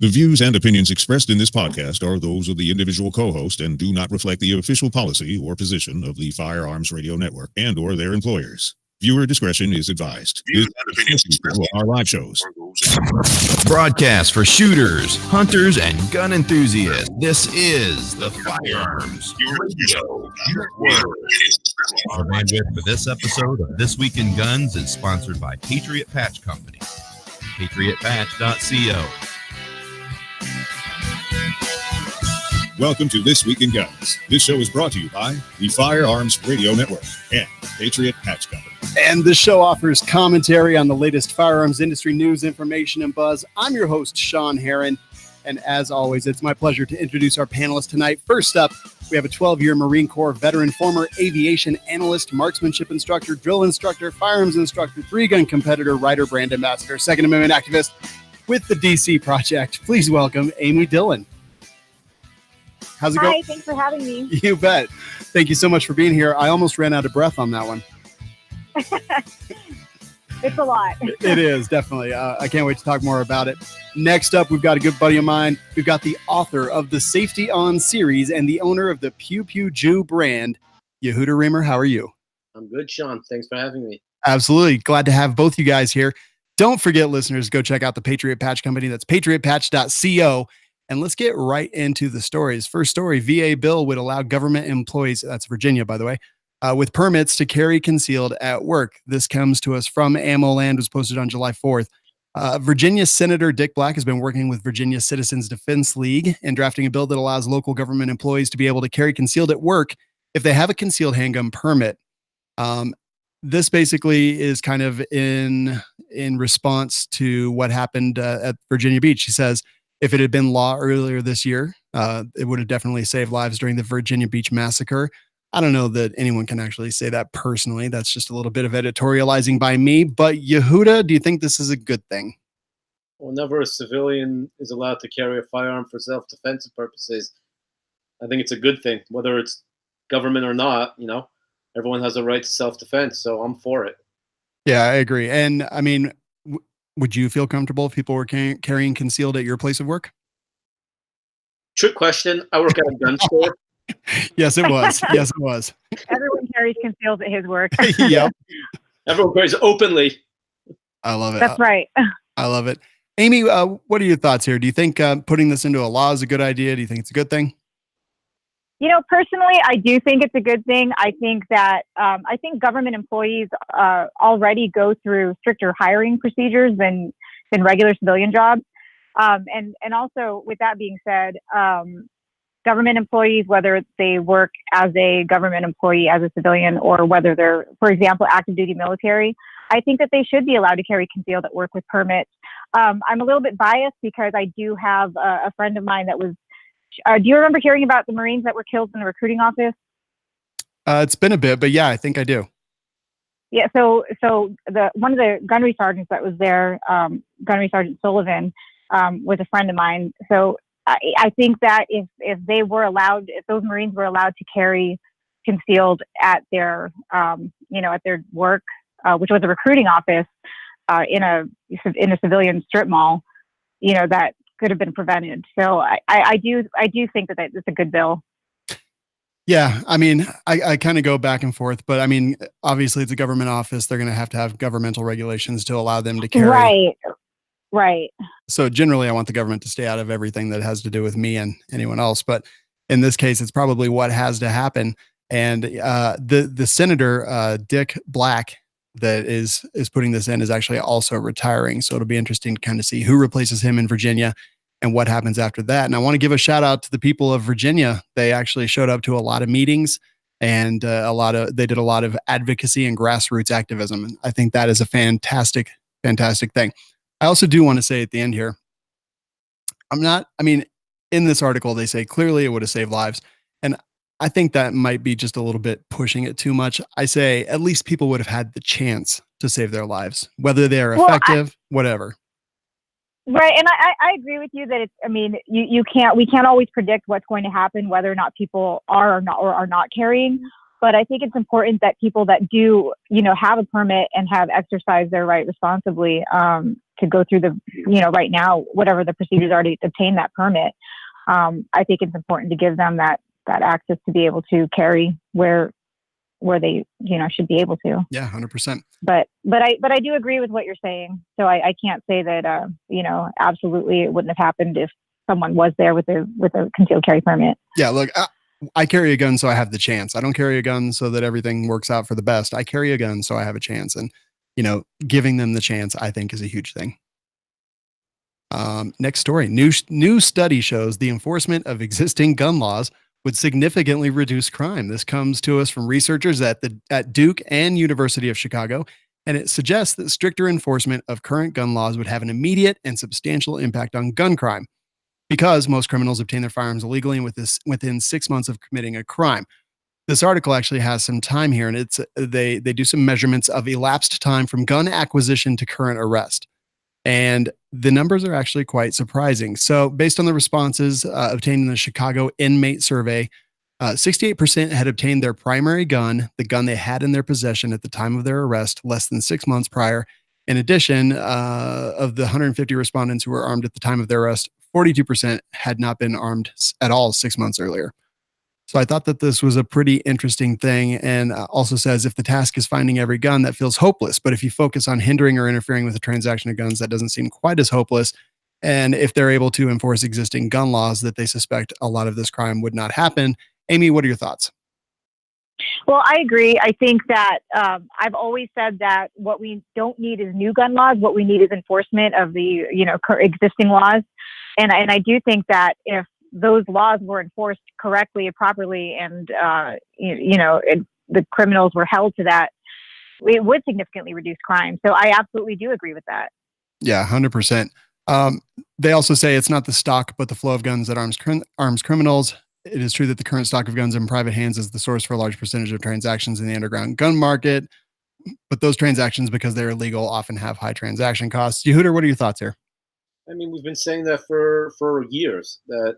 The views and opinions expressed in this podcast are those of the individual co-host and do not reflect the official policy or position of the Firearms Radio Network and or their employers. Viewer discretion is advised. Views and opinions expressed on our live shows. Broadcast for shooters, hunters, and gun enthusiasts. This is the Firearms Radio Network. Our bandwidth for this episode of This Week in Guns is sponsored by Patriot Patch Company. PatriotPatch.co. Welcome to This Week in Guns. This show is brought to you by the Firearms Radio Network and Patriot Patch Company. And this show offers commentary on the latest firearms industry news, information, and buzz. I'm your host, Sean Herron. And as always, it's my pleasure to introduce our panelists tonight. First up, we have a 12-year Marine Corps veteran, former aviation analyst, marksmanship instructor, drill instructor, firearms instructor, three-gun competitor, writer, brand ambassador, Second Amendment activist with the DC Project. Please welcome Amy Dillon. How's it going? Hi, thanks for having me. You bet. Thank you so much for being here. I almost ran out of breath on that one. It's a lot. It is, definitely. I can't wait to talk more about it. Next up, we've got a good buddy of mine. We've got the author of the Safety On series and the owner of the Pew Pew Jew brand, Yehuda Reamer. How are you? I'm good, Sean. Thanks for having me. Absolutely. Glad to have both you guys here. Don't forget, listeners, go check out the Patriot Patch Company. That's patriotpatch.co. And let's get right into the stories. First story, VA bill would allow government employees, that's Virginia, by the way, with permits to carry concealed at work. This comes to us from Ammo Land, was posted on July 4th. Virginia Senator Dick Black has been working with Virginia Citizens Defense League and drafting a bill that allows local government employees to be able to carry concealed at work if they have a concealed handgun permit. This basically is kind of in response to what happened at Virginia Beach. He says, if it had been law earlier this year, it would have definitely saved lives during the Virginia Beach massacre. I don't know that anyone can actually say that personally. That's just a little bit of editorializing by me. But Yehuda, do you think this is a good thing? Whenever a civilian is allowed to carry a firearm for self-defense purposes, I think it's a good thing. Whether it's government or not, everyone has a right to self-defense. So I'm for it. Yeah, I agree. And I mean, would you feel comfortable if people were carrying concealed at your place of work? Trick question. I work at a gun store. Yes, it was. Yes, it was. Everyone carries concealed at his work. Yep. Everyone carries openly. I love it. That's right. I love it. Amy, what are your thoughts here? Do you think putting this into a law is a good idea? Do you think it's a good thing? Personally, I do think it's a good thing. I think that I think government employees already go through stricter hiring procedures than regular civilian jobs. And also, with that being said, government employees, whether they work as a government employee, as a civilian, or whether they're, for example, active duty military, I think that they should be allowed to carry concealed at work with permits. I'm a little bit biased because I do have a friend of mine that was. Do you remember hearing about the Marines that were killed in the recruiting office? It's been a bit, but yeah, I think I do. Yeah, so one of the gunnery sergeants that was there, Gunnery Sergeant Sullivan, was a friend of mine. So I think that if those Marines were allowed to carry concealed at their, at their work, which was a recruiting office in a civilian strip mall, that could have been prevented. So I do think that it's a good bill. Yeah, I mean, I kind of go back and forth, but I mean, obviously it's a government office. They're going to have governmental regulations to allow them to carry. Right. So generally I want the government to stay out of everything that has to do with me and anyone else. But in this case, it's probably what has to happen. And the Senator, Dick Black, that is putting this in is actually also retiring. So it'll be interesting to kind of see who replaces him in Virginia and what happens after that. And I want to give a shout out to the people of Virginia. They actually showed up to a lot of meetings and they did a lot of advocacy and grassroots activism. And I think that is a fantastic, fantastic thing. I also do want to say at the end here, in this article, they say clearly it would have saved lives. And I think that might be just a little bit pushing it too much. I say at least people would have had the chance to save their lives, whether they're effective, whatever. Right. And I agree with you that we can't always predict what's going to happen, whether or not people are not carrying. But I think it's important that people that do, have a permit and have exercised their right responsibly, to go through the, right now, whatever the procedures are to obtain that permit. I think it's important to give them that access to be able to carry where they, should be able to. Yeah, 100%. But I do agree with what you're saying. So I can't say that, absolutely it wouldn't have happened if someone was there with a concealed carry permit. Yeah, look, I carry a gun so I have the chance. I don't carry a gun so that everything works out for the best. I carry a gun so I have a chance. And, giving them the chance, I think, is a huge thing. Next story. New study shows the enforcement of existing gun laws would significantly reduce crime. This comes to us from researchers at Duke and University of Chicago, and it suggests that stricter enforcement of current gun laws would have an immediate and substantial impact on gun crime, because most criminals obtain their firearms illegally and within 6 months of committing a crime. This article actually has some time here, and they do some measurements of elapsed time from gun acquisition to current arrest. And the numbers are actually quite surprising. So based on the responses obtained in the Chicago inmate survey, 68% had obtained their primary gun, the gun they had in their possession at the time of their arrest, less than 6 months prior. In addition, of the 150 respondents who were armed at the time of their arrest, 42% had not been armed at all 6 months earlier. So I thought that this was a pretty interesting thing, and also says if the task is finding every gun, that feels hopeless. But if you focus on hindering or interfering with the transaction of guns, that doesn't seem quite as hopeless. And if they're able to enforce existing gun laws, that they suspect a lot of this crime would not happen. Amy, what are your thoughts? Well, I agree. I think that I've always said that what we don't need is new gun laws. What we need is enforcement of the existing laws. And I do think that if those laws were enforced correctly and properly, and the criminals were held to that, it would significantly reduce crime. So I absolutely do agree with that. Yeah, 100%. They also say it's not the stock, but the flow of guns that arms criminals. It is true that the current stock of guns in private hands is the source for a large percentage of transactions in the underground gun market. But those transactions, because they're illegal, often have high transaction costs. Yehuda, what are your thoughts here? I mean, we've been saying that for years, that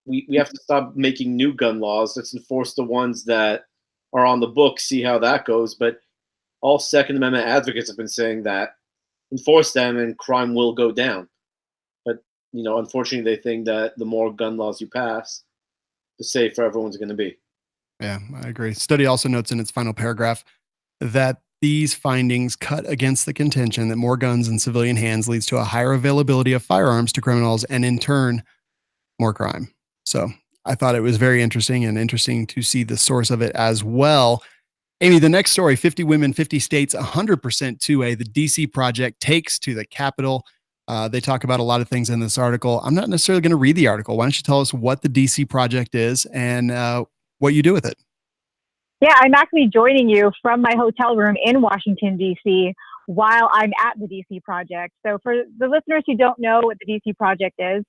we have to stop making new gun laws. Let's enforce the ones that are on the book, see how that goes. But all Second Amendment advocates have been saying that enforce them and crime will go down. But, unfortunately, they think that the more gun laws you pass, the safer everyone's going to be. Yeah, I agree. Study also notes in its final paragraph that these findings cut against the contention that more guns in civilian hands leads to a higher availability of firearms to criminals and, in turn, more crime. So I thought it was very interesting to see the source of it as well. Amy, the next story, 50 women, 50 states, 100% 2A, the DC Project takes to the Capitol. They talk about a lot of things in this article. I'm not necessarily going to read the article. Why don't you tell us what the DC Project is and what you do with it? Yeah, I'm actually joining you from my hotel room in Washington, D.C., while I'm at the DC Project. So for the listeners who don't know what the DC Project is,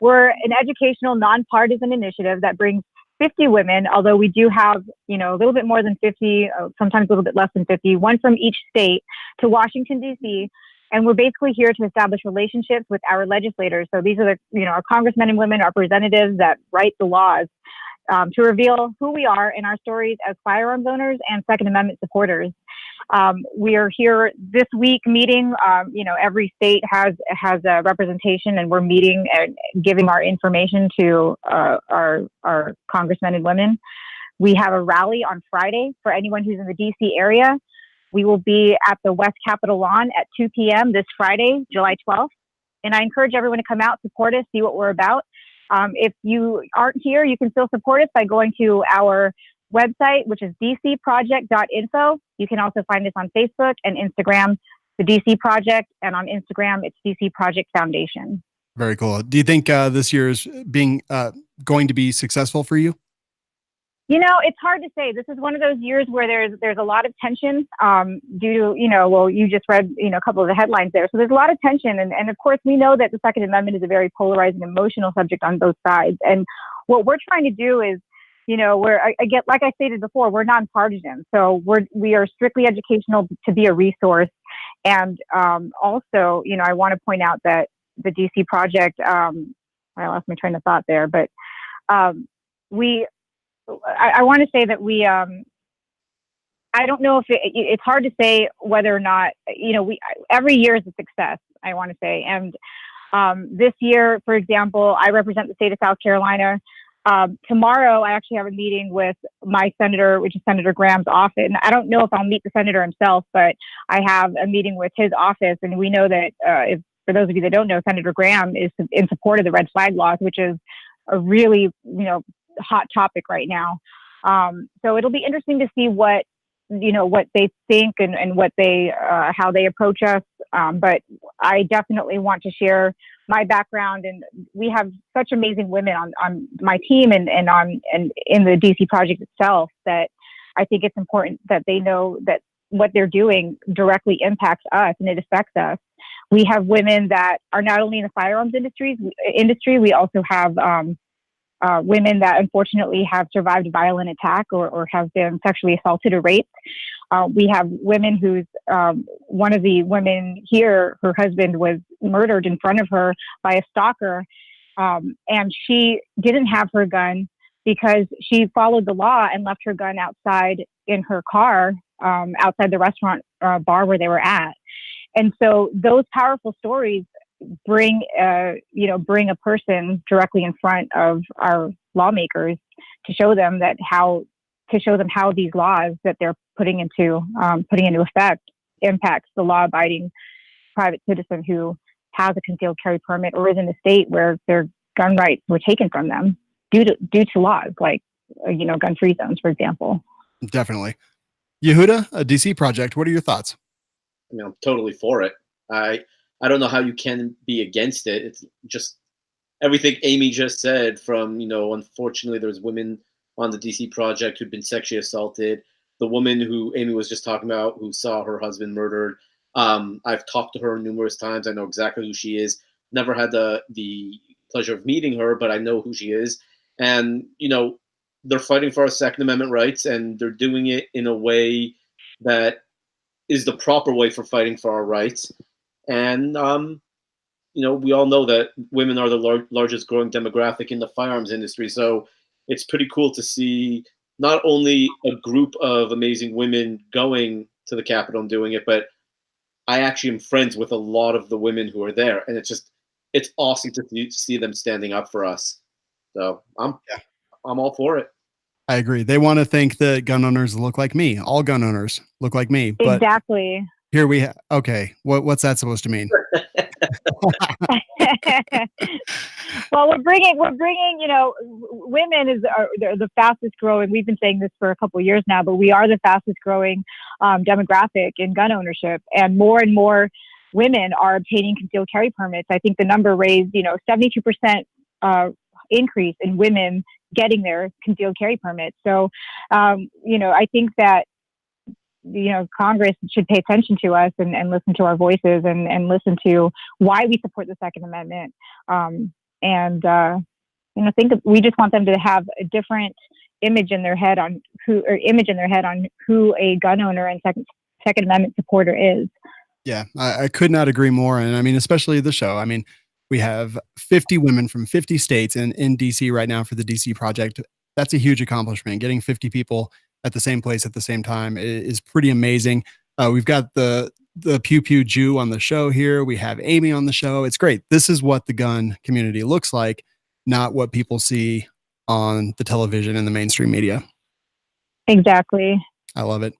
we're an educational, nonpartisan initiative that brings 50 women, although we do have, a little bit more than 50, sometimes a little bit less than 50, one from each state, to Washington, D.C., and we're basically here to establish relationships with our legislators. So these are our congressmen and women, representatives that write the laws, to reveal who we are and our stories as firearms owners and Second Amendment supporters. We are here this week meeting. Every state has a representation, and we're meeting and giving our information to our congressmen and women. We have a rally on Friday for anyone who's in the DC area. We will be at the West Capitol lawn at 2 p.m. this Friday, July 12th. And I encourage everyone to come out, support us, see what we're about. If you aren't here, you can still support us by going to our website, which is dcproject.info. You can also find us on Facebook and Instagram, the DC Project, and on Instagram, it's DC Project Foundation. Very cool. Do you think this year is going to be successful for you? It's hard to say. This is one of those years where there's a lot of tension due to, you just read, a couple of the headlines there. So there's a lot of tension. And of course, we know that the Second Amendment is a very polarizing, emotional subject on both sides. And what we're trying to do is, like I stated before, we're nonpartisan. So we are strictly educational to be a resource. And also, I want to point out that the DC Project, I lost my train of thought there, but I want to say that we, I don't know if it's hard to say whether or not, every year is a success. I want to say. And this year, for example, I represent the state of South Carolina. Tomorrow, I actually have a meeting with my senator, which is Senator Graham's office. And I don't know if I'll meet the senator himself, but I have a meeting with his office. And we know that for those of you that don't know, Senator Graham is in support of the red flag laws, which is a really, hot topic right now. So it'll be interesting to see what they think and what how they approach us. But I definitely want to share my background, and we have such amazing women on my team and in the DC project itself that I think it's important that they know that what they're doing directly impacts us and it affects us. We have women that are not only in the firearms industry, we also have women that unfortunately have survived a violent attack or have been sexually assaulted or raped. We have women who's one of the women here, her husband was murdered in front of her by a stalker. And she didn't have her gun because she followed the law and left her gun outside in her car, outside the restaurant bar where they were at. And so those powerful stories bring a person directly in front of our lawmakers to show them how these laws that they're putting into effect impacts the law-abiding private citizen who has a concealed carry permit or is in a state where their gun rights were taken from them due to laws like gun-free zones, for example. Definitely. Yehuda, a DC project. What are your thoughts? I'm totally for it. I don't know how you can be against it. It's just everything Amy just said from, unfortunately there's women on the DC project who'd been sexually assaulted. The woman who Amy was just talking about who saw her husband murdered. I've talked to her numerous times. I know exactly who she is. Never had the pleasure of meeting her, but I know who she is. And, they're fighting for our Second Amendment rights, and they're doing it in a way that is the proper way for fighting for our rights. And, we all know that women are the largest growing demographic in the firearms industry. So it's pretty cool to see not only a group of amazing women going to the Capitol and doing it, but I actually am friends with a lot of the women who are there. And it's awesome to see them standing up for us. So I'm all for it. I agree. They want to think that gun owners look like me. All gun owners look like me. But exactly. Here we have. Okay, what's that supposed to mean? Well, we're bringing. Women they're the fastest growing. We've been saying this for a couple of years now, but we are the fastest growing demographic in gun ownership, and more women are obtaining concealed carry permits. I think the number raised, 72% increase in women getting their concealed carry permits. So, I think that Congress should pay attention to us and listen to our voices and listen to why we support the Second Amendment. We just want them to have a different image in their head on who a gun owner and Second Amendment supporter is. Yeah, I could not agree more. And I mean, especially the show. I mean, we have 50 women from 50 states in DC right now for the DC project. That's a huge accomplishment. Getting 50 people at the same place at the same time is pretty amazing. We've got the Pew Pew Jew on the show here. We have Amy on the show. It's great. This is what the gun community looks like, not what people see on the television and the mainstream media. Exactly. I love it.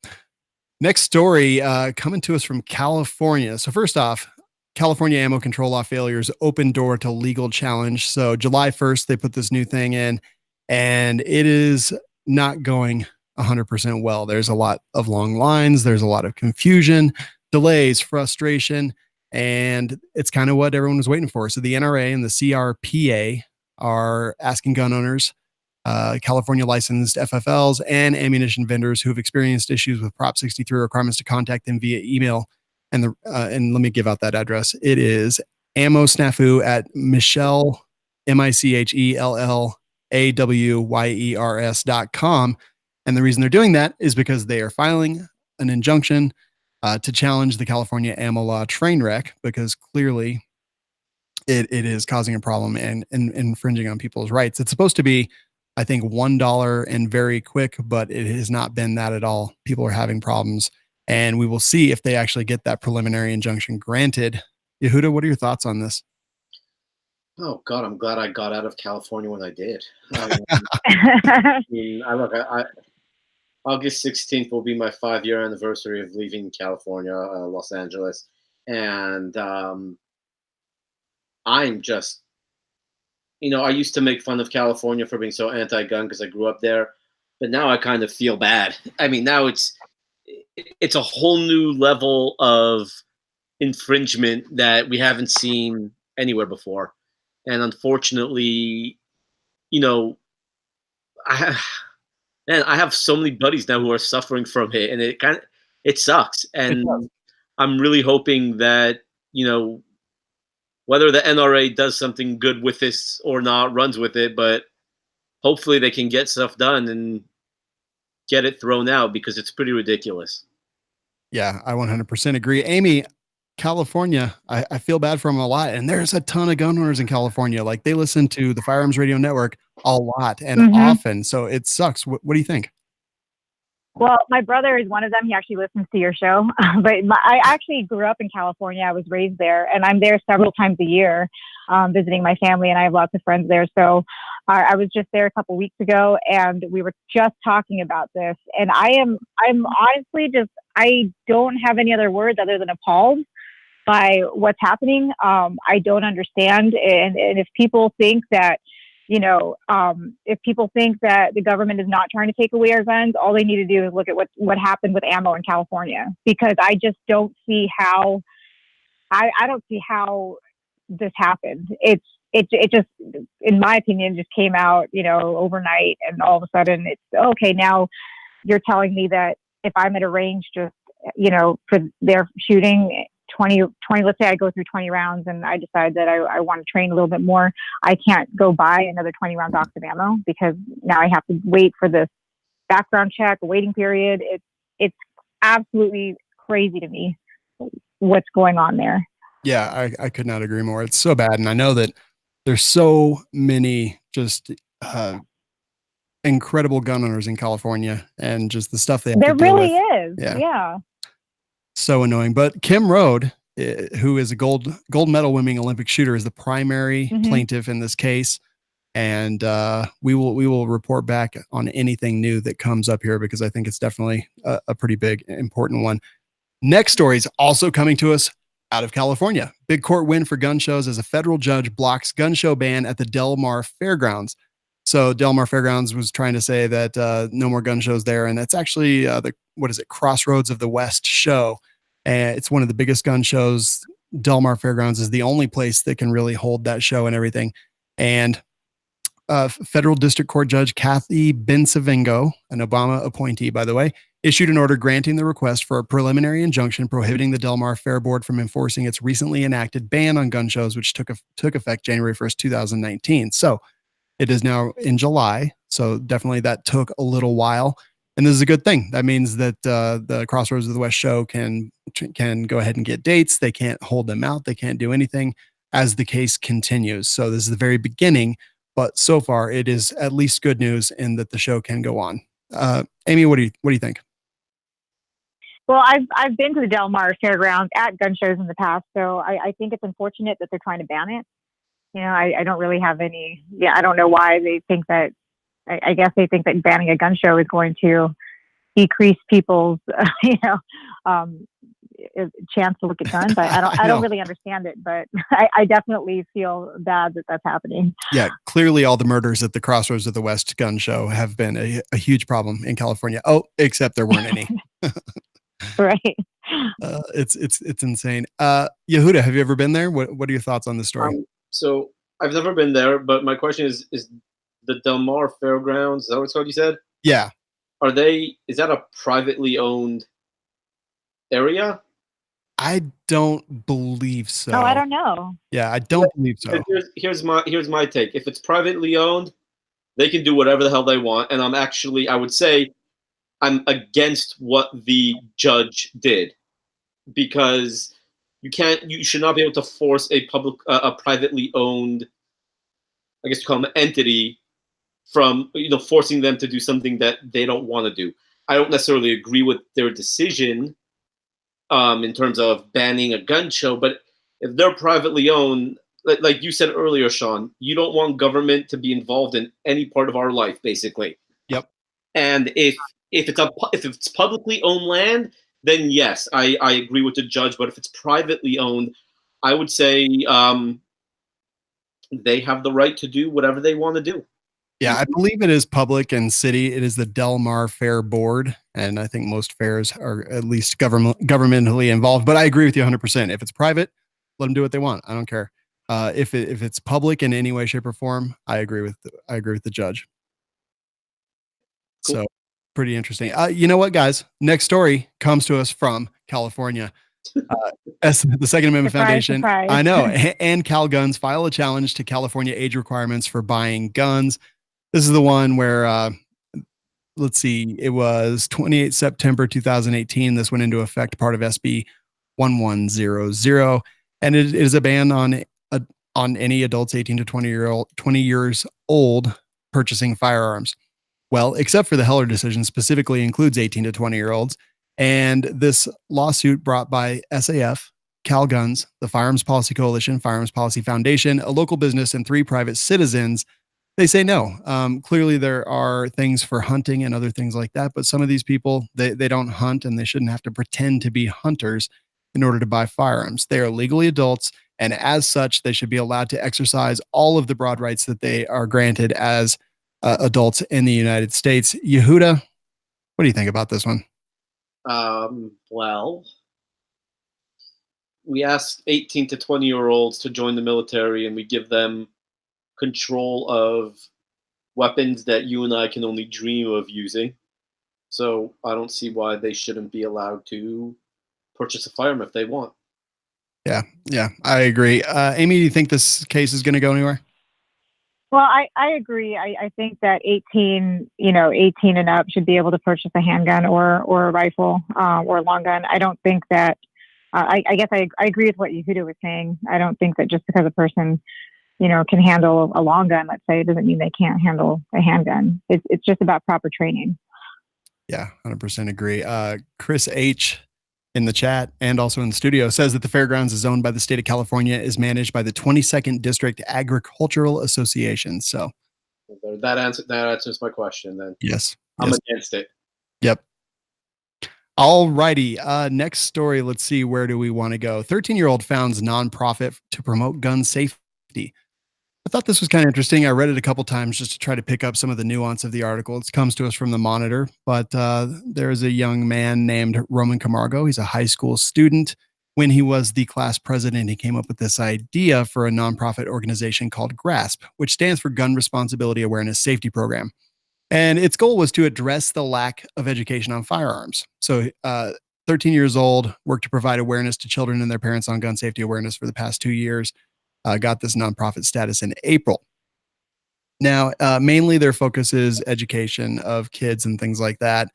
Next story coming to us from California. So first off, California ammo control law failures open door to legal challenge. So July 1st, they put this new thing in, and it is not going 100% well. There's a lot of long lines. There's a lot of confusion, delays, frustration, and it's kind of what everyone was waiting for. So the NRA and the CRPA are asking gun owners, California licensed FFLs, and ammunition vendors who have experienced issues with Prop 63 requirements to contact them via email. And let me give out that address. It is ammosnafu at Michelle, MICHELLAWYERS.com. And the reason they're doing that is because they are filing an injunction to challenge the California ammo law train wreck, because clearly it is causing a problem and infringing on people's rights. It's supposed to be, I think, $1 and very quick, but it has not been that at all. People are having problems, and we will see if they actually get that preliminary injunction granted Yehuda, what are your thoughts on this? Oh God, I'm glad I got out of California when I did. I mean, August 16th will be my 5-year anniversary of leaving California, Los Angeles, and I'm just, I used to make fun of California for being so anti-gun because I grew up there, but now I kind of feel bad. I mean, now it's a whole new level of infringement that we haven't seen anywhere before, and unfortunately, I I have so many buddies now who are suffering from it, and it sucks. And I'm really hoping that whether the NRA does something good with this or not, runs with it, but hopefully they can get stuff done and get it thrown out because it's pretty ridiculous. Yeah, I 100% agree. Amy, California, I feel bad for them a lot. And there's a ton of gun owners in California. Like they listen to the Firearms Radio Network a lot and often. So it sucks. What do you think? Well, my brother is one of them. He actually listens to your show. But I actually grew up in California. I was raised there, and I'm there several times a year visiting my family, and I have lots of friends there. So I was just there a couple weeks ago, and we were just talking about this. And I'm honestly I don't have any other words other than appalled by what's happening. I don't understand. And if people think that, if people think that the government is not trying to take away our guns, all they need to do is look at what happened with ammo in California, because I just don't see how, I don't see how this happened. It just, in my opinion, just came out, overnight, and all of a sudden it's okay. Now you're telling me that if I'm at a range, just, for their shooting 20, let's say I go through 20 rounds and I decide that I want to train a little bit more, I can't go buy another 20 round box of ammo because now I have to wait for this background check, waiting period. It's absolutely crazy to me what's going on there. Yeah, I could not agree more. It's so bad. And I know that there's so many just incredible gun owners in California, and just the stuff they have there to deal really with. is. Yeah. So annoying. But Kim Rode, who is a gold medal winning Olympic shooter, is the primary plaintiff in this case. And we will report back on anything new that comes up here, because I think it's definitely a pretty big, important one. Next story is also coming to us out of California. Big court win for gun shows as a federal judge blocks gun show ban at the Del Mar Fairgrounds. So Del Mar Fairgrounds was trying to say that no more gun shows there. And that's actually Crossroads of the West show. And it's one of the biggest gun shows. Del Mar Fairgrounds is the only place that can really hold that show and everything. And federal district court judge Kathy Bensavingo, an Obama appointee, by the way, issued an order granting the request for a preliminary injunction prohibiting the Del Mar Fair Board from enforcing its recently enacted ban on gun shows, which took effect January 1st, 2019. So it is now in July. So definitely that took a little while. And this is a good thing. That means that the Crossroads of the West show can go ahead and get dates. They can't hold them out. They can't do anything as the case continues. So this is the very beginning, but so far it is at least good news in that the show can go on. Amy, what do you think? Well, I've been to the Del Mar Fairgrounds at gun shows in the past, so I think it's unfortunate that they're trying to ban it. I don't really have any. Yeah, I don't know why they think that. I guess they think that banning a gun show is going to decrease people's, chance to look at guns. I don't really understand it, but I definitely feel bad that that's happening. Yeah, clearly all the murders at the Crossroads of the West gun show have been a huge problem in California. Oh, except there weren't any. Right. It's insane. Yehuda, have you ever been there? What are your thoughts on this story? So I've never been there, but my question is the Del Mar Fairgrounds, is that what it's called, you said? Yeah. Is that a privately owned area? I don't believe so. Oh, I don't know. Yeah, I don't believe so. Here's my take. If it's privately owned, they can do whatever the hell they want. And I would say I'm against what the judge did, because you should not be able to force a privately owned, I guess you call them, entity from, forcing them to do something that they don't want to do. I don't necessarily agree with their decision in terms of banning a gun show, but if they're privately owned, like you said earlier, Sean, you don't want government to be involved in any part of our life, basically. Yep. And if it's publicly owned land, then yes, I agree with the judge. But if it's privately owned, I would say they have the right to do whatever they want to do. Yeah, I believe it is public and city. It is the Del Mar Fair Board, and I think most fairs are at least governmentally involved. But I agree with you 100%. If it's private, let them do what they want. I don't care. If it's public in any way, shape, or form, I agree with the judge. Cool. So pretty interesting. You know what, guys? Next story comes to us from California. The Second Amendment Foundation. Surprise. I know. And Cal Guns file a challenge to California age requirements for buying guns. This is the one where, let's see, it was 28 September 2018. This went into effect, part of SB 1100, and it is a ban on any adults 18 to 20 years old purchasing firearms. Well, except for the Heller decision, specifically includes 18 to 20-year-olds. And this lawsuit brought by SAF, Cal Guns, the Firearms Policy Coalition, Firearms Policy Foundation, a local business, and 3 private citizens, they say no. Clearly, there are things for hunting and other things like that, but some of these people, they don't hunt, and they shouldn't have to pretend to be hunters in order to buy firearms. They are legally adults, and as such, they should be allowed to exercise all of the broad rights that they are granted as adults in the United States. Yehuda, what do you think about this one? Well, we ask 18 to 20-year-olds to join the military, and we give them control of weapons that you and I can only dream of using. So I don't see why they shouldn't be allowed to purchase a firearm if they want. Yeah, I agree. Amy, do you think this case is going to go anywhere? Well, I agree. I think that 18 and up should be able to purchase a handgun or a rifle or a long gun. I don't think that, I guess I agree with what Yehuda was saying. I don't think that just because a person, can handle a long gun, let's say, it doesn't mean they can't handle a handgun. It's just about proper training. Yeah, 100% agree. Chris H. in the chat and also in the studio says that the fairgrounds is owned by the state of California, is managed by the 22nd District Agricultural Association. So that answers my question then. Yes. I'm against it. Yep. All righty. Next story. Let's see. Where do we want to go? 13-year-old founds nonprofit to promote gun safety. I thought this was kind of interesting. I read it a couple times just to try to pick up some of the nuance of the article. It comes to us from the Monitor, but there's a young man named Roman Camargo. He's a high school student. When he was the class president, he came up with this idea for a nonprofit organization called GRASP, which stands for Gun Responsibility Awareness Safety Program. And its goal was to address the lack of education on firearms. So 13 years old, worked to provide awareness to children and their parents on gun safety awareness for the past 2 years. Got this nonprofit status in April. Now, mainly their focus is education of kids and things like that.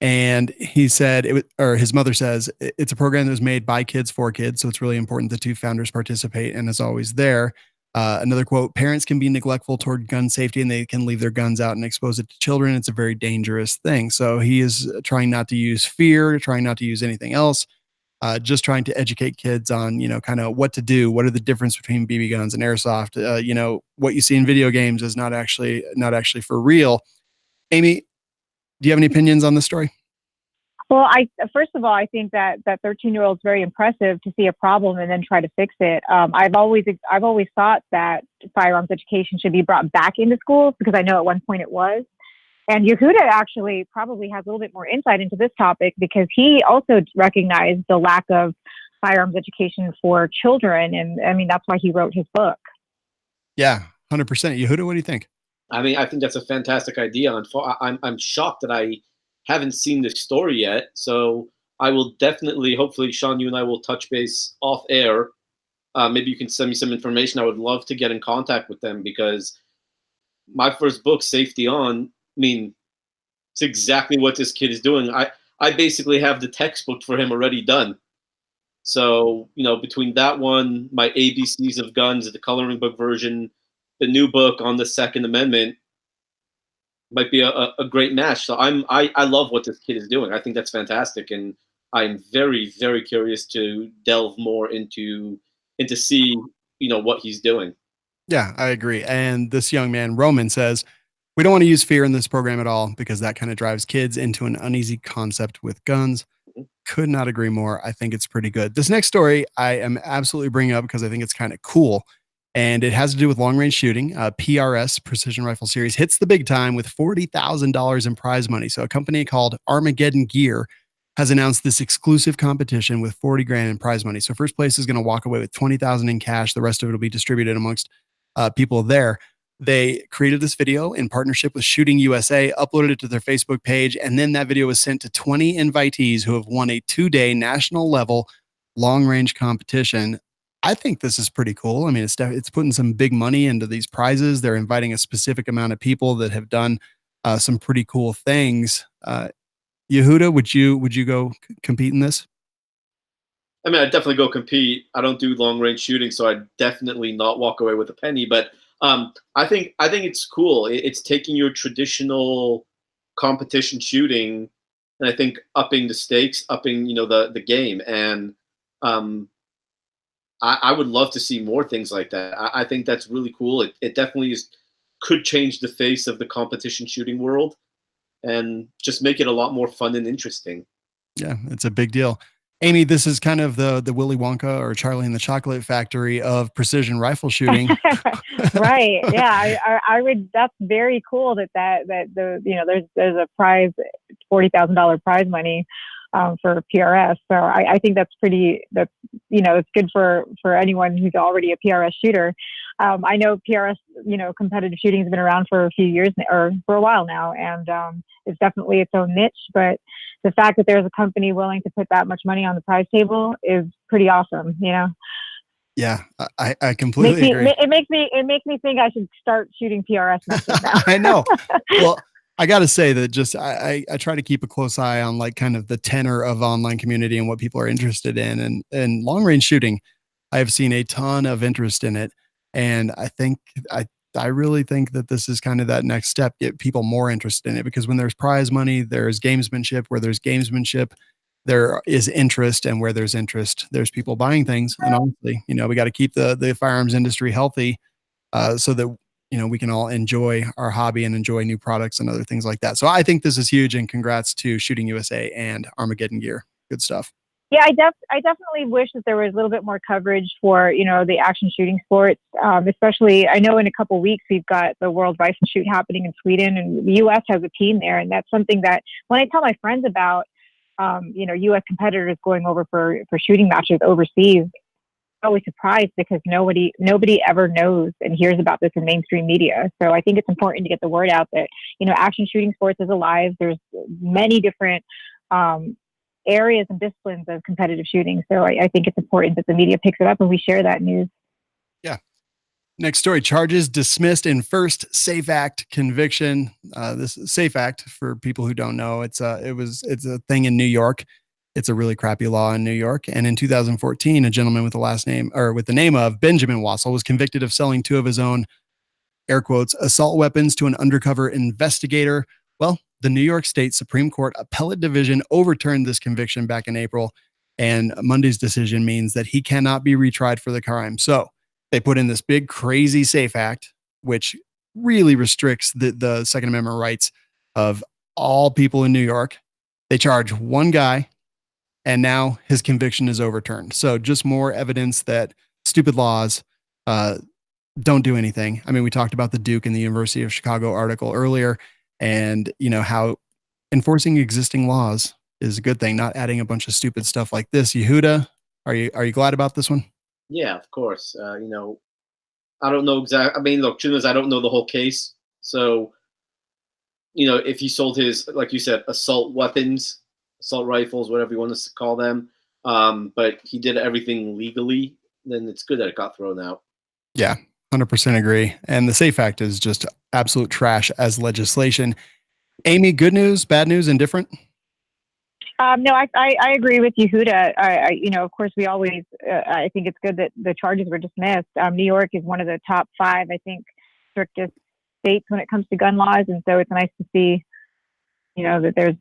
And he said, his mother says, it's a program that was made by kids for kids. So it's really important the 2 founders participate and is always there. Another quote, parents can be neglectful toward gun safety and they can leave their guns out and expose it to children. It's a very dangerous thing. So he is trying not to use fear, trying not to use anything else. Just trying to educate kids on, kind of what to do. What are the difference between BB guns and airsoft? What you see in video games is not actually for real. Amy, do you have any opinions on this story? Well, first of all, I think that 13-year-old is very impressive to see a problem and then try to fix it. I've always thought that firearms education should be brought back into schools because I know at one point it was. And Yehuda actually probably has a little bit more insight into this topic because he also recognized the lack of firearms education for children. And I mean, that's why he wrote his book. Yeah, 100%. Yehuda, what do you think? I mean, I think that's a fantastic idea. I'm shocked that I haven't seen this story yet. So I will definitely, hopefully, Sean, you and I will touch base off air. Maybe you can send me some information. I would love to get in contact with them because my first book, Safety On, I mean, it's exactly what this kid is doing. I basically have the textbook for him already done. So, between that one, my ABCs of Guns, the coloring book version, the new book on the Second Amendment might be a great match. So I love what this kid is doing. I think that's fantastic. And I'm very, very curious to delve more into and to see, what he's doing. Yeah, I agree. And this young man, Roman, says, we don't want to use fear in this program at all because that kind of drives kids into an uneasy concept with guns. Could not agree more. I think it's pretty good. This next story I am absolutely bringing up because I think it's kind of cool. And it has to do with long range shooting. PRS, Precision Rifle Series, hits the big time with $40,000 in prize money. So a company called Armageddon Gear has announced this exclusive competition with 40 grand in prize money. So first place is going to walk away with 20,000 in cash. The rest of it will be distributed amongst people there. They created this video in partnership with Shooting USA, uploaded it to their Facebook page, and then that video was sent to 20 invitees who have won a 2-day national level long range competition. I think this is pretty cool. I mean, it's putting some big money into these prizes. They're inviting a specific amount of people that have done some pretty cool things. Yehuda, would you go compete in this? I mean, I'd definitely go compete. I don't do long range shooting, so I'd definitely not walk away with a penny. But I think it's cool. It's taking your traditional competition shooting, and I think upping the stakes, upping the game. And I would love to see more things like that. I think that's really cool. It definitely could change the face of the competition shooting world, and just make it a lot more fun and interesting. Yeah, it's a big deal. Amy, this is kind of the Willy Wonka or Charlie and the Chocolate Factory of precision rifle shooting. Right. Yeah. I would, that's very cool that there's a prize, $40,000 prize money for PRS. So I think that's it's good for anyone who's already a PRS shooter. I know PRS, competitive shooting has been around for a few years or for a while now, and it's definitely its own niche, but the fact that there's a company willing to put that much money on the prize table is pretty awesome, Yeah, I completely agree. It makes me think I should start shooting PRS matches now. I know. Well, I got to say that just I try to keep a close eye on like kind of the tenor of online community and what people are interested in, and long range shooting. I've seen a ton of interest in it, and I really think that this is kind of that next step, get people more interested in it, because when there's prize money, there's gamesmanship. Where there's gamesmanship, there is interest, and where there's interest, there's people buying things. And honestly, we got to keep the firearms industry healthy, so that we can all enjoy our hobby and enjoy new products and other things like that. So I think this is huge, and congrats to Shooting USA and Armageddon Gear. Good stuff. Yeah, I definitely wish that there was a little bit more coverage for, the action shooting sports. Especially, I know in a couple of weeks we've got the World Rifle Shoot happening in Sweden, and the U.S. has a team there, and that's something that when I tell my friends about, U.S. competitors going over for shooting matches overseas, I'm always surprised because nobody ever knows and hears about this in mainstream media. So I think it's important to get the word out that action shooting sports is alive. There's many different areas and disciplines of competitive shooting. So I think it's important that the media picks it up and we share that news. Yeah. Next story, charges dismissed in first SAFE Act conviction. This SAFE Act, for people who don't know, it's a thing in New York. It's a really crappy law in New York. And in 2014, a gentleman with the name of Benjamin Wassel was convicted of selling 2 of his own, air quotes, assault weapons to an undercover investigator. Well, the New York State Supreme Court Appellate Division overturned this conviction back in April, and Monday's decision means that he cannot be retried for the crime. So they put in this big, crazy SAFE Act, which really restricts the Second Amendment rights of all people in New York. They charge one guy, and now his conviction is overturned. So just more evidence that stupid laws don't do anything. I mean, we talked about the Duke and the University of Chicago article earlier, and how enforcing existing laws is a good thing, not adding a bunch of stupid stuff like this. Yehuda, are you glad about this one? Yeah, of course. I don't know exactly. I mean, look, truth is, I don't know the whole case. So, if he sold his, like you said, assault weapons, assault rifles, whatever you want to call them, but he did everything legally, then it's good that it got thrown out. Yeah, 100% agree. And the SAFE Act is just absolute trash as legislation. Amy, good news, bad news, indifferent? No, I agree with Yehuda. Of course, we always, I think it's good that the charges were dismissed. New York is one of the top 5, I think, strictest states when it comes to gun laws. And so it's nice to see, that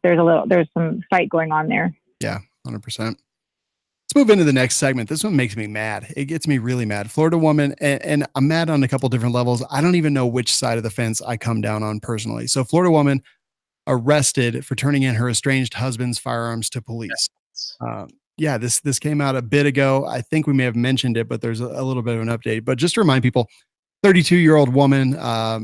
there's some fight going on there. Yeah, 100%. Let's Let's move into the next segment. This one makes me mad. It gets me really mad. Florida woman, and I'm mad on a couple different levels. I don't even know which side of the fence I come down on personally. So, Florida woman arrested for turning in her estranged husband's firearms to police. Yeah, this came out a bit ago. I think we may have mentioned it, but there's a little bit of an update. But just to remind people, 32-year-old woman, her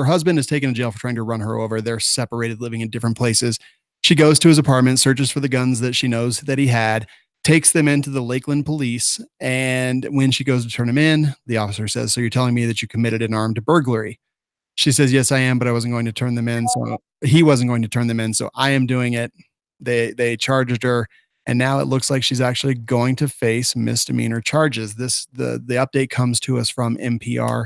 husband is taken to jail for trying to run her over. They're separated, living in different places. She goes to his apartment, searches for the guns that she knows that he had, takes them into the Lakeland police. And when she goes to turn them in, the officer says, "So you're telling me that you committed an armed burglary?" She says, "Yes, I am, but I wasn't going to turn them in." So he wasn't going to turn them in. So I am doing it. They charged her. And now it looks like she's actually going to face misdemeanor charges. The update comes to us from NPR.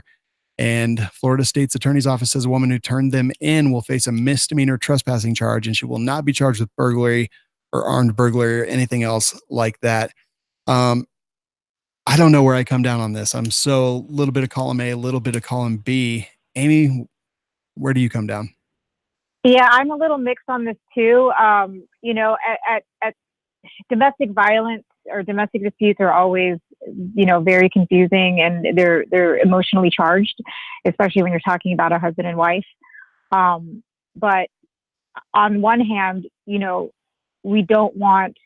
And Florida State's Attorney's Office says a woman who turned them in will face a misdemeanor trespassing charge, and she will not be charged with burglary or armed burglary or anything else like that. I don't know where I come down on this. I'm so a little bit of column A, a little bit of column B. Amy, where do you come down? Yeah, I'm a little mixed on this too. At domestic violence or domestic disputes are always, very confusing, and they're emotionally charged, especially when you're talking about a husband and wife. But on one hand, we don't want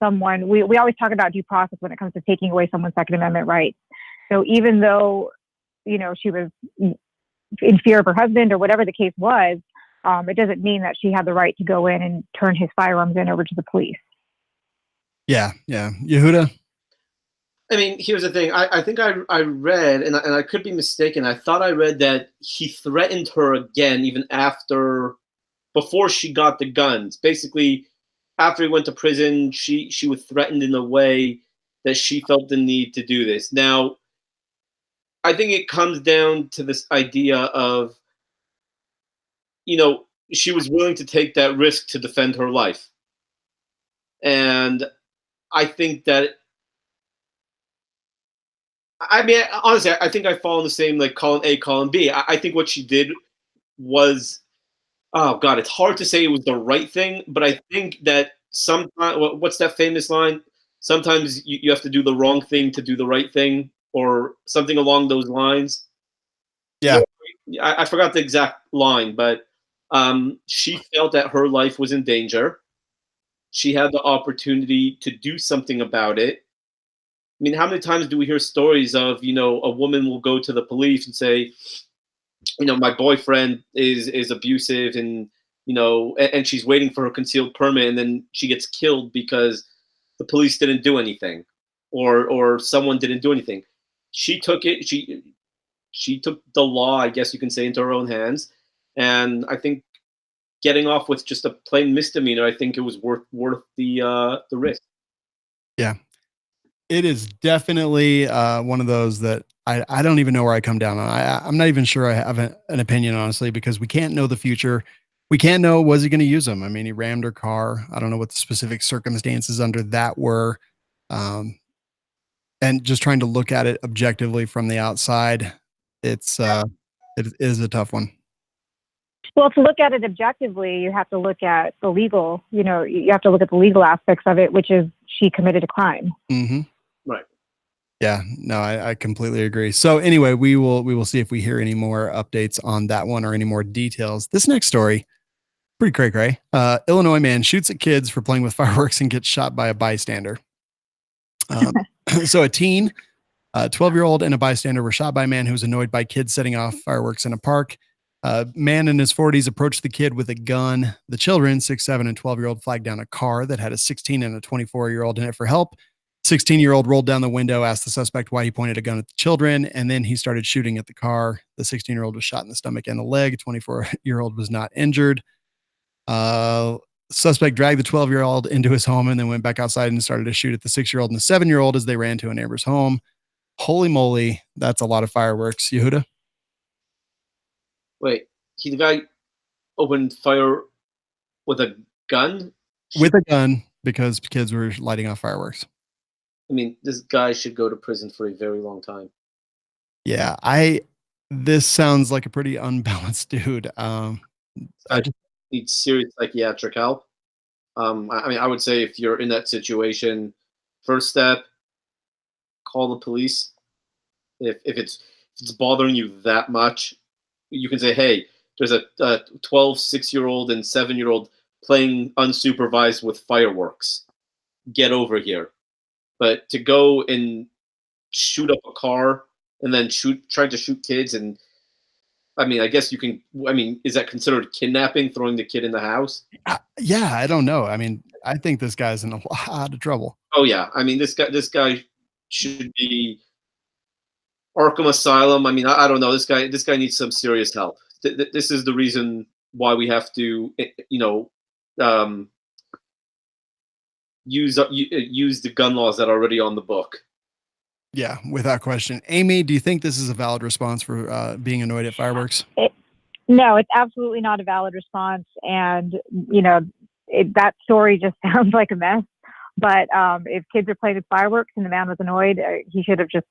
someone, we always talk about due process when it comes to taking away someone's Second Amendment rights. So even though, she was in fear of her husband or whatever the case was, it doesn't mean that she had the right to go in and turn his firearms in over to the police. Yeah. Yehuda? I mean, here's the thing. I think I read, and I could be mistaken, I thought I read that he threatened her again even before she got the guns. Basically, after he went to prison, she was threatened in a way that she felt the need to do this. Now, I think it comes down to this idea of, she was willing to take that risk to defend her life. And I think that, I mean, honestly, I think I fall in the same, like, column A, column B. I think what she did was, oh God, it's hard to say it was the right thing, but I think that sometimes, what's that famous line? Sometimes you have to do the wrong thing to do the right thing, or something along those lines. Yeah. I forgot the exact line, but she felt that her life was in danger. She had the opportunity to do something about it. I mean, how many times do we hear stories of, a woman will go to the police and say, my boyfriend is abusive, and, and she's waiting for her concealed permit, and then she gets killed because the police didn't do anything, or someone didn't do anything. She took it. She took the law, I guess you can say, into her own hands. And I think getting off with just a plain misdemeanor, I think it was worth the risk. Yeah. It is definitely one of those that I don't even know where I come down on. I'm not even sure I have an opinion, honestly, because we can't know the future. We can't know, was he going to use them? I mean, he rammed her car. I don't know what the specific circumstances under that were. And just trying to look at it objectively from the outside, it is a tough one. Well, to look at it objectively, you have to look at the legal, you have to look at the legal aspects of it, which is she committed a crime. Mm-hmm. Right. Yeah, no, I completely agree. So anyway, we will see if we hear any more updates on that one or any more details. This next story, pretty cray-cray. Illinois man shoots at kids for playing with fireworks and gets shot by a bystander. So a teen, 12-year-old and a bystander were shot by a man who was annoyed by kids setting off fireworks in a park. Man in his 40s approached the kid with a gun. The children, 6, 7, and 12-year-old, flagged down a car that had a 16 and a 24-year-old in it for help. 16-year-old rolled down the window, asked the suspect why he pointed a gun at the children, and then he started shooting at the car. The 16-year-old was shot in the stomach and the leg. 24-year-old was not injured. Suspect dragged the 12-year-old into his home and then went back outside and started to shoot at the 6-year-old and the 7-year-old as they ran to a neighbor's home. Holy moly, that's a lot of fireworks. Yehuda? Wait, the guy opened fire with a gun? With a gun, because kids were lighting off fireworks. I mean, this guy should go to prison for a very long time. Yeah, this sounds like a pretty unbalanced dude. I just need serious psychiatric help. I mean, I would say if you're in that situation, first step, call the police. If it's bothering you that much, you can say, hey, there's a 12, 6-year-old and 7-year-old playing unsupervised with fireworks. Get over here. But to go and shoot up a car and then trying to shoot kids, and I mean, I guess you can. I mean, is that considered kidnapping? Throwing the kid in the house? Yeah, I don't know. I mean, I think this guy's in a lot of trouble. Oh yeah. I mean, this guy should be Arkham Asylum. I mean, I don't know. This guy needs some serious help. This is the reason why we have to, um, use the gun laws that are already on the book. Yeah, without question. Amy, do you think this is a valid response for being annoyed at fireworks? No, it's absolutely not a valid response. And, that story just sounds like a mess. But if kids are playing with fireworks and the man was annoyed, he should have just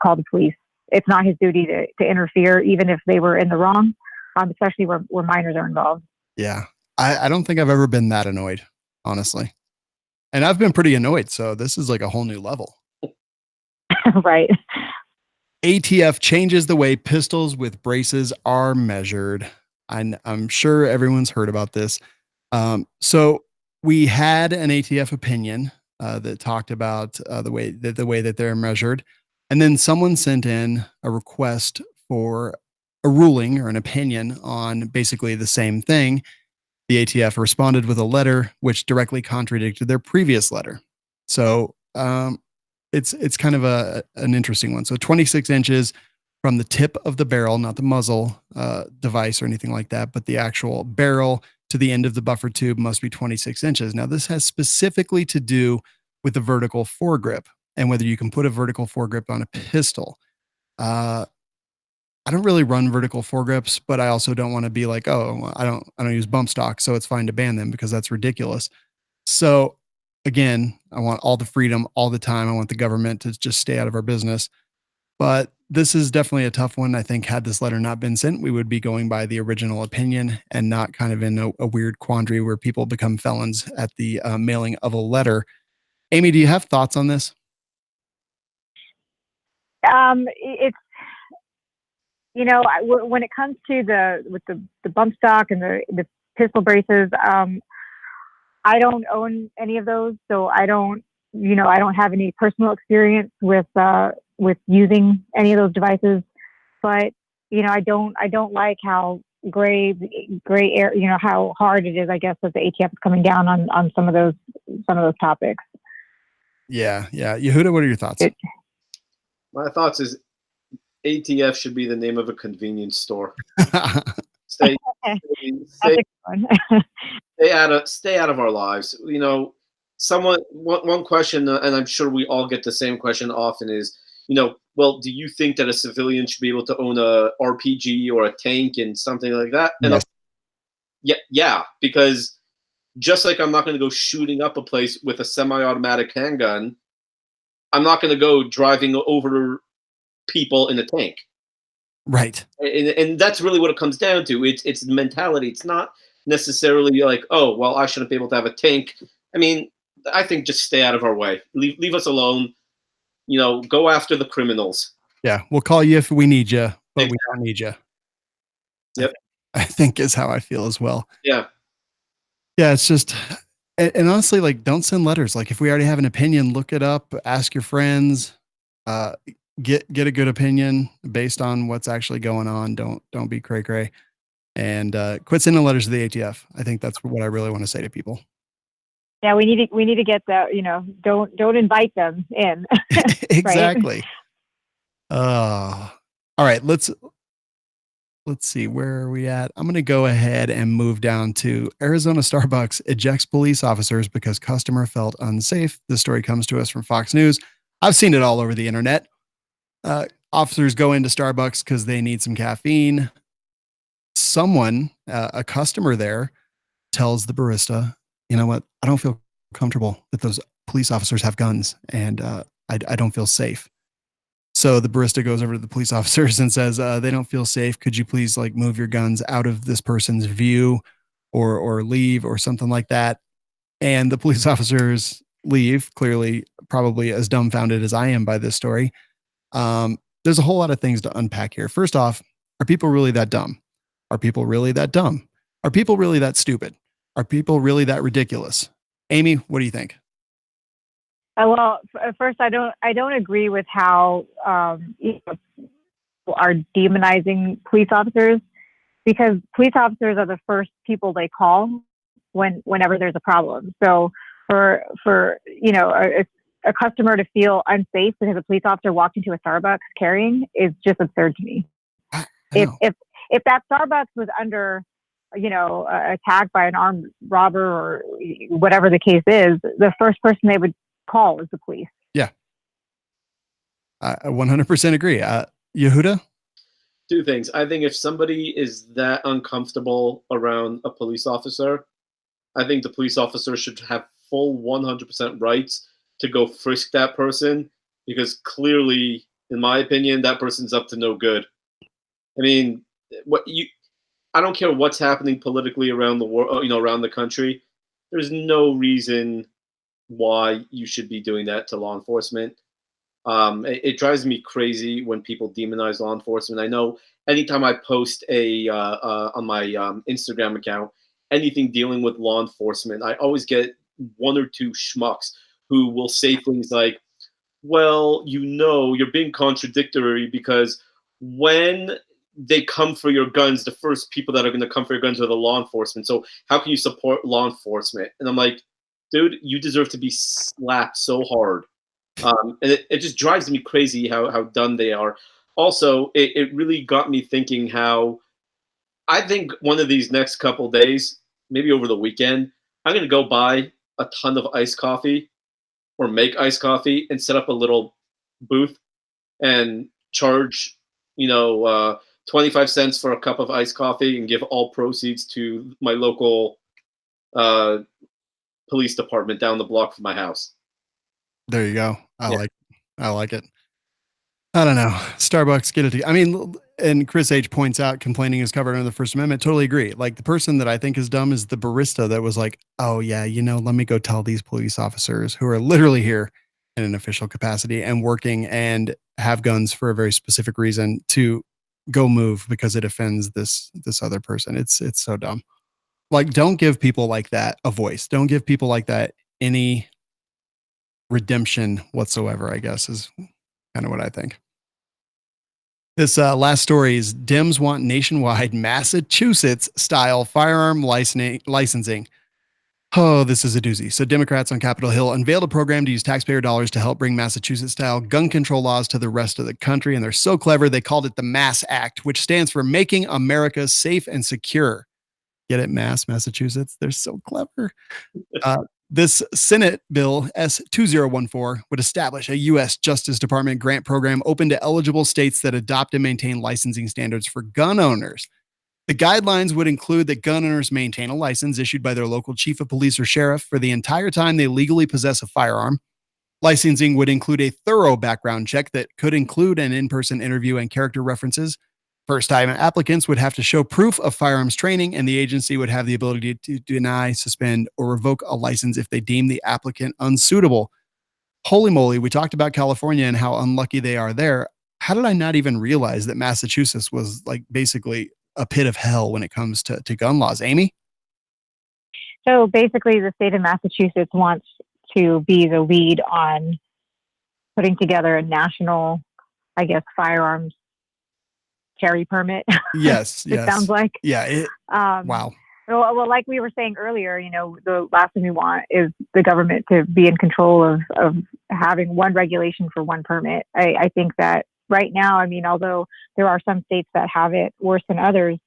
called the police. It's not his duty to interfere, even if they were in the wrong, especially where minors are involved. Yeah, I don't think I've ever been that annoyed, honestly. And I've been pretty annoyed. So this is like a whole new level. Right. ATF changes the way pistols with braces are measured. I'm sure everyone's heard about this. So we had an ATF opinion that talked about the way that they're measured, and then someone sent in a request for a ruling or an opinion on basically the same thing. The ATF responded with a letter which directly contradicted their previous letter. So it's kind of an interesting one. So 26 inches from the tip of the barrel, not the muzzle device or anything like that, but the actual barrel to the end of the buffer tube must be 26 inches. Now, this has specifically to do with the vertical foregrip and whether you can put a vertical foregrip on a pistol. I don't really run vertical foregrips, but I also don't want to be like, oh, I don't use bump stock, so it's fine to ban them, because that's ridiculous. So again, I want all the freedom all the time. I want the government to just stay out of our business. But this is definitely a tough one. I think had this letter not been sent, we would be going by the original opinion and not kind of in a weird quandary where people become felons at the mailing of a letter. Amy, do you have thoughts on this? It's, when it comes to the bump stock and the pistol braces, I don't own any of those, so I don't have any personal experience with using any of those devices. But I don't like how gray area, how hard it is, I guess, that the ATF is coming down on some of those topics. Yeah. Yehuda, what are your thoughts? My thoughts is ATF should be the name of a convenience store. Stay out of our lives. One question, and I'm sure we all get the same question often is, well, do you think that a civilian should be able to own a RPG or a tank and something like that? And Yes. yeah, because just like I'm not going to go shooting up a place with a semi-automatic handgun, I'm not going to go driving over people in a tank. Right. And that's really what it comes down to. It's mentality. It's not necessarily like, oh, well, I shouldn't be able to have a tank. I mean, I think just stay out of our way. Leave us alone. Go after the criminals. Yeah, we'll call you if we need you, but we don't need you. Yep. I think is how I feel as well. Yeah. Yeah, it's just, and honestly, like, don't send letters. Like, if we already have an opinion, look it up, ask your friends, get a good opinion based on what's actually going on. Don't be cray, and quit sending letters to the ATF. I think that's what I really want to say to people. Yeah, we need to get the, don't invite them in. Exactly. All right, let's see, where are we at? I'm going to go ahead and move down to Arizona Starbucks ejects police officers because customer felt unsafe. This story comes to us from Fox News. I've seen it all over the internet. Officers go into Starbucks because they need some caffeine. Someone, a customer there, tells the barista, you know what? I don't feel comfortable that those police officers have guns, and I don't feel safe. So the barista goes over to the police officers and says, they don't feel safe. Could you please move your guns out of this person's view or leave or something like that? and the police officers leave, clearly probably as dumbfounded as I am by this story. There's a whole lot of things to unpack here. First off, are people really that dumb? Are people really that dumb? Are people really that stupid? Are people really that ridiculous? Amy, what do you think? Well, first, I don't agree with how people are demonizing police officers, because police officers are the first people they call whenever there's a problem. So for a customer to feel unsafe because a police officer walked into a Starbucks carrying is just absurd to me. If that Starbucks was under attacked by an armed robber or whatever the case is, the first person they would call is the police. Yeah, I 100% agree. Yehuda? Two things. I think if somebody is that uncomfortable around a police officer, I think the police officer should have full 100% rights to go frisk that person, because clearly, in my opinion, that person's up to no good. I mean, I don't care what's happening politically around the world, around the country. There's no reason why you should be doing that to law enforcement. It drives me crazy when people demonize law enforcement. I know anytime I post on my Instagram account anything dealing with law enforcement, I always get one or two schmucks who will say things like, well, you're being contradictory, because when they come for your guns, the first people that are going to come for your guns are the law enforcement. So how can you support law enforcement? And I'm like, dude, you deserve to be slapped so hard. And it just drives me crazy how dumb they are. Also, it really got me thinking how I think one of these next couple days, maybe over the weekend, I'm going to go buy a ton of iced coffee or make iced coffee and set up a little booth and charge, 25 cents for a cup of iced coffee and give all proceeds to my local police department down the block from my house. There you go. I like it. I don't know. Starbucks, get it. I mean, and Chris H points out complaining is covered under the First Amendment. Totally agree. Like, the person that I think is dumb is the barista that was like, oh yeah, let me go tell these police officers who are literally here in an official capacity and working and have guns for a very specific reason to go move because it offends this other person. It's so dumb. Like, don't give people like that a voice. Don't give people like that any redemption whatsoever, I guess, is kind of what I think. This last story is Dems want nationwide Massachusetts style firearm licensing. Oh, this is a doozy. So Democrats on Capitol Hill unveiled a program to use taxpayer dollars to help bring Massachusetts style gun control laws to the rest of the country. And they're so clever, they called it the MASS Act, which stands for Making America Safe and Secure. Get it, Massachusetts? They're so clever. This Senate bill S2014 would establish a U.S. Justice Department grant program open to eligible states that adopt and maintain licensing standards for gun owners. The guidelines would include that gun owners maintain a license issued by their local chief of police or sheriff for the entire time they legally possess a firearm. Licensing would include a thorough background check that could include an in-person interview and character references. First-time applicants would have to show proof of firearms training, and the agency would have the ability to deny, suspend, or revoke a license if they deem the applicant unsuitable. Holy moly, we talked about California and how unlucky they are there. How did I not even realize that Massachusetts was like basically a pit of hell when it comes to gun laws? Amy? So basically, the state of Massachusetts wants to be the lead on putting together a national, I guess, firearms carry permit. Yes. It sounds like. Yeah. Wow. Well, like we were saying earlier, the last thing we want is the government to be in control of having one regulation for one permit. I think that right now, although there are some states that have it worse than others,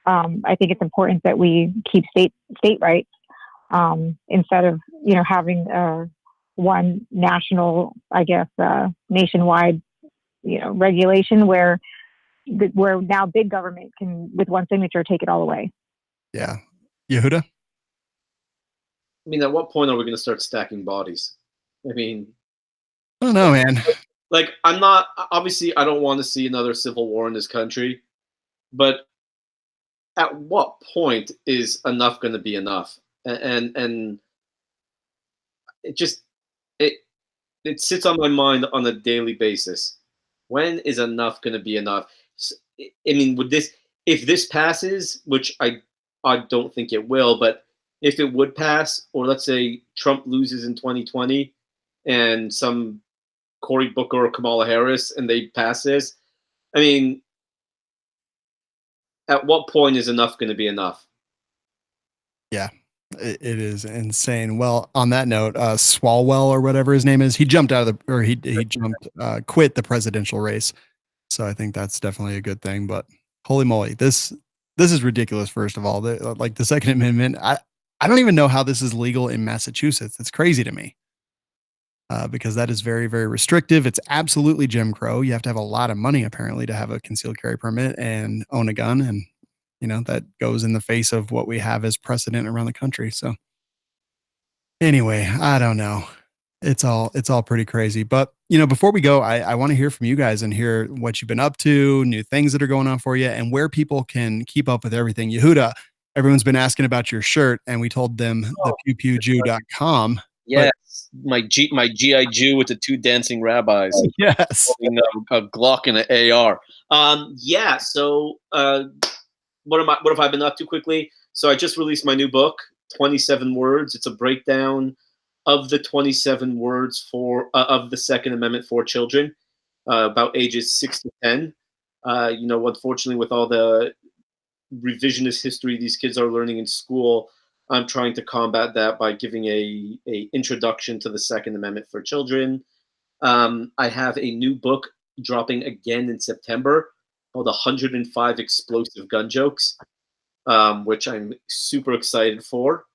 I think it's important that we keep state rights instead of having one national, I guess, nationwide regulation where now big government can, with one signature, take it all away. Yeah. Yehuda? At what point are we going to start stacking bodies? I don't know, man. Like, I don't want to see another civil war in this country, but at what point is enough going to be enough? And it sits on my mind on a daily basis. When is enough going to be enough? I mean, if this passes, which I don't think it will, but if it would pass, or let's say Trump loses in 2020 and some Cory Booker or Kamala Harris and they pass this, I mean, at what point is enough going to be enough? Yeah, it is insane. Well, on that note, Swalwell or whatever his name is, he jumped out of quit the presidential race. So I think that's definitely a good thing. But holy moly, this is ridiculous. First of all, like the Second Amendment, I don't even know how this is legal in Massachusetts. It's crazy to me. Because that is very, very restrictive. It's absolutely Jim Crow. You have to have a lot of money apparently to have a concealed carry permit and own a gun. And, that goes in the face of what we have as precedent around the country. So anyway, I don't know. It's all pretty crazy. But, before we go, I want to hear from you guys and hear what you've been up to, new things that are going on for you, and where people can keep up with everything. Yehuda, everyone's been asking about your shirt, and we told them the pewpewjew.com. Yes, my GI Jew with the two dancing rabbis. Yes. Holding a Glock and an AR. So what have I been up to quickly? So I just released my new book, 27 Words. It's a breakdown of the 27 words of the Second Amendment for children, about ages 6 to 10. Unfortunately, with all the revisionist history these kids are learning in school, I'm trying to combat that by giving a introduction to the Second Amendment for children. I have a new book dropping again in September called 105 Explosive Gun Jokes, which I'm super excited for.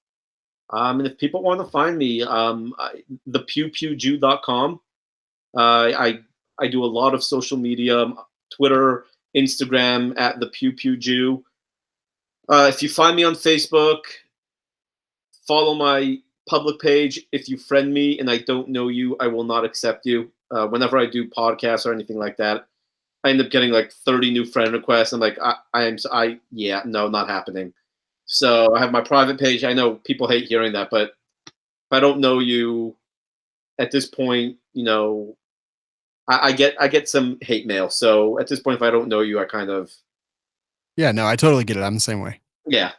And if people want to find me, thepewpewjew.com. I do a lot of social media, Twitter, Instagram at thepewpewjew. If you find me on Facebook, follow my public page. If you friend me and I don't know you, I will not accept you. Whenever I do podcasts or anything like that, I end up getting like 30 new friend requests. I'm like, no, not happening. So I have my private page. I know people hate hearing that, but if I don't know you at this point, I get some hate mail. So at this point, if I don't know you, I kind of. Yeah, no, I totally get it. I'm the same way. Yeah.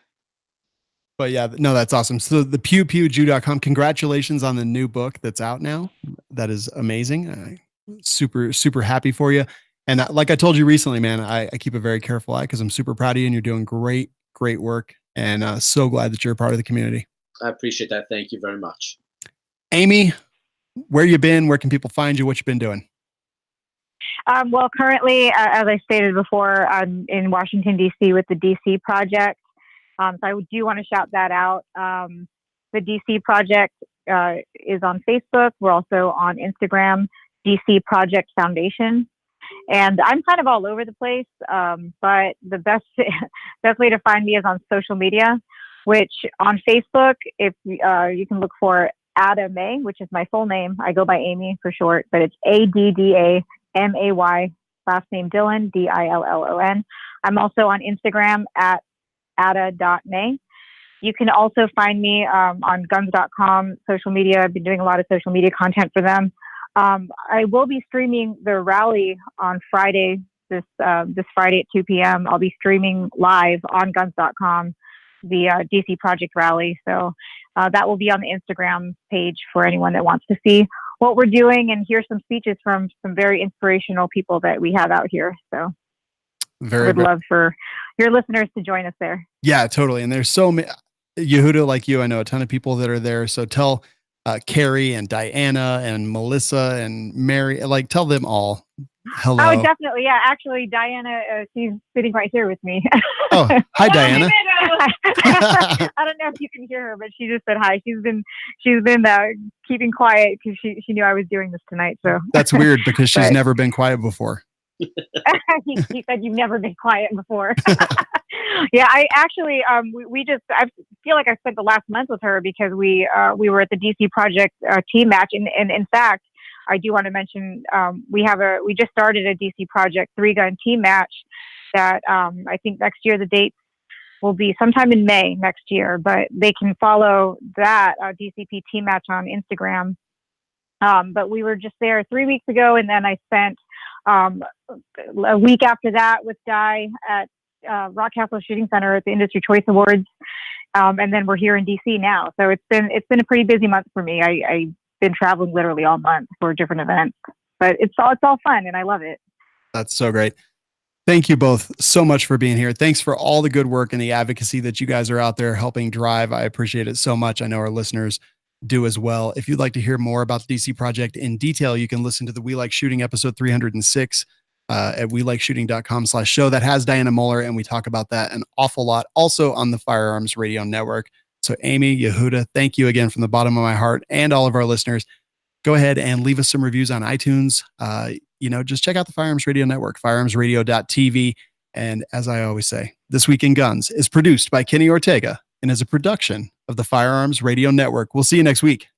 But yeah, no, that's awesome. So the pewpewjew.com, congratulations on the new book that's out now. That is amazing. Super, super happy for you. And like I told you recently, man, I keep a very careful eye because I'm super proud of you and you're doing great, great work. And so glad that you're a part of the community. I appreciate that. Thank you very much. Amy, where you been? Where can people find you? What you been doing? Well, currently, as I stated before, I'm in Washington, D.C. with the DC Project. So I do want to shout that out. The DC Project is on Facebook. We're also on Instagram, DC Project Foundation. And I'm kind of all over the place, but the best way to find me is on social media, which on Facebook, if you can look for Ada May, which is my full name. I go by Amy for short, but it's ADDAMAY, last name Dillon, DILLON. I'm also on Instagram at ada.may. You can also find me on guns.com, social media. I've been doing a lot of social media content for them. I will be streaming the rally on Friday, this Friday at 2 p.m. I'll be streaming live on guns.com, the DC Project rally. So that will be on the Instagram page for anyone that wants to see what we're doing and hear some speeches from some very inspirational people that we have out here. So I would love for your listeners to join us there. Yeah, totally. And there's so many, Yehuda, like you, I know a ton of people that are there. So tell Carrie and Diana and Melissa and Mary, like tell them all hello. Oh, definitely. Yeah. Actually, Diana, she's sitting right here with me. Oh, hi, Diana. I don't know if you can hear her, but she just said hi. She's been keeping quiet because she knew I was doing this tonight. So that's weird because she's never been quiet before. He said you've never been quiet before. Yeah, I actually I feel like I spent the last month with her because we were at the DC Project team match, and in fact, I do want to mention we just started a DC Project 3-gun team match that I think next year the dates will be sometime in May next year, but they can follow that DCP Team Match on Instagram. But we were just there 3 weeks ago, and then I spent a week after that with Guy at Rock Castle Shooting Center at the Industry Choice Awards, and then we're here in DC now. So it's been a pretty busy month for me. I've been traveling literally all month for different events, but it's all fun, and I love it. That's so great. Thank you both so much for being here. Thanks for all the good work and the advocacy that you guys are out there helping drive. I appreciate it so much. I know our listeners do as well. If you'd like to hear more about the DC Project in detail, you can listen to the We Like Shooting episode 306 at welikeshooting.com/show. That has Diana Moeller, and we talk about that an awful lot also on the Firearms Radio Network. So Amy, Yehuda, thank you again from the bottom of my heart, and all of our listeners. Go ahead and leave us some reviews on iTunes. Just check out the Firearms Radio Network, firearmsradio.tv. And as I always say, This Week in Guns is produced by Kenny Ortega and is a production of the Firearms Radio Network. We'll see you next week.